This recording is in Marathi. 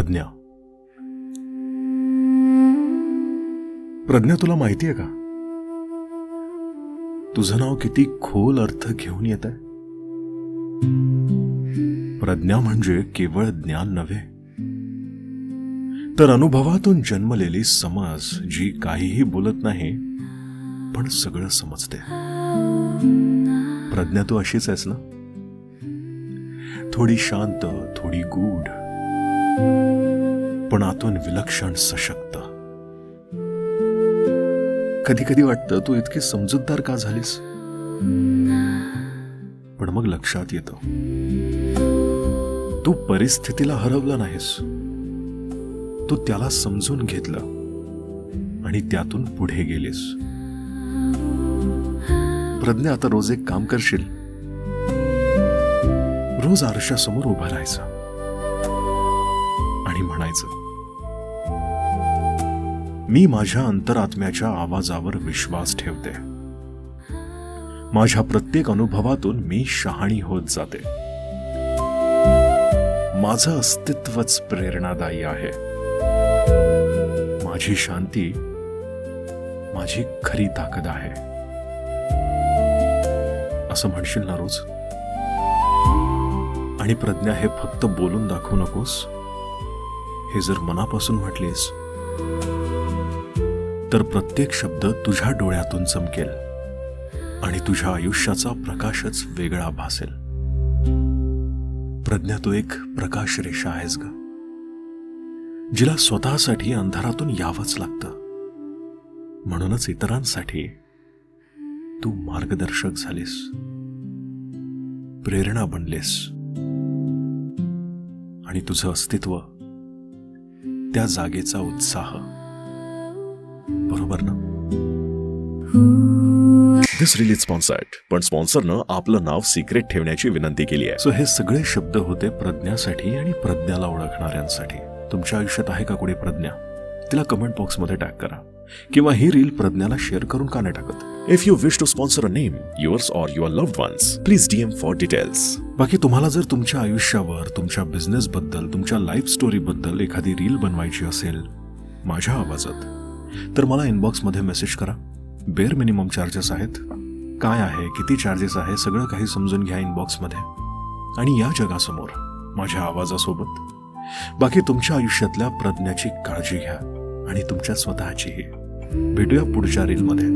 प्रज्ञा. प्रज्ञा, तुला माहितीये का तुझं नाव किती खोल अर्थ घेऊन येत आहे? प्रज्ञा म्हणजे केवळ ज्ञान नव्हे, तर अनुभवातून जन्मलेली समज, जी काहीही बोलत नाही पण सगळं समजते. प्रज्ञा, तू अशीच आहेस ना? थोडी शांत, थोडी गूढ, पण आतून विलक्षण सशक्त. कधी कधी वाटतं तू इतकी समजूतदार का झालीस, पण मग लक्षात येतं तू परिस्थितीला हरवला नाहीस, तू त्याला समजून घेतलं आणि त्यातून पुढे गेलीस. प्रज्ञा, आता रोज एक काम करशील. रोज आरशासमोर उभं राहायचं आणि म्हणायचं, मी माझ्या अंतरात्म्याच्या आवाजावर विश्वास ठेवते. माझ्या प्रत्येक अनुभवातून मी शहाणी होत जाते. माझं अस्तित्वच प्रेरणादायी आहे. माझी शांती माझी खरी ताकद आहे, असं म्हणशील ना रोज? आणि प्रज्ञा, हे फक्त बोलून दाखवू नकोस. हे जर मनापासून म्हटलीस तर प्रत्येक शब्द तुझ्या डोळ्यातून चमकेल आणि तुझ्या आयुष्याचा प्रकाशच वेगळा भासेल. प्रज्ञा, तू एक प्रकाश रेषा आहेस ग, जिला स्वतःसाठी अंधारातून यावंच लागतं. म्हणूनच इतरांसाठी तू मार्गदर्शक झालीस, प्रेरणा बनलेस, आणि तुझं अस्तित्व त्या जागेचा उत्साह. बरोबर ना? दिस रील इज स्पॉन्सर्ड, पण स्पॉन्सरनं आपलं नाव सिक्रेट ठेवण्याची विनंती केली आहे. सो हे सगळे शब्द होते प्रज्ञासाठी आणि प्रज्ञाला ओळखणाऱ्यांसाठी. तुमच्या आयुष्यात आहे का कोणी प्रज्ञा? तिला कमेंट बॉक्समध्ये टॅग करा, किंवा ही रील प्रज्ञाला शेअर करून का नाही टाकत? If you wish to sponsor a name, yours or your loved ones, please DM for details. बाकी तुम्हाला जर तुमच्या आयुष्यावर, तुमच्या बिझनेस बद्दल, तुमच्या लाईफ स्टोरी बद्दल एखादी रील बनवायची असेल माझ्या आवाजात, तर मला इनबॉक्स मध्ये मेसेज करा. बेअर मिनिमम चार्जेस आहेत. काय आहे, किती चार्जेस आहे, सगळं काही समजून घ्या इनबॉक्स मध्ये, आणि या जगासमोर माझ्या आवाजासोबत बाकी तुमच्या आयुष्यातल्या प्रज्ञाची काळजी घ्या आणि तुमच्या स्वतःचीही. भेटूया पुढच्या रील मध्ये.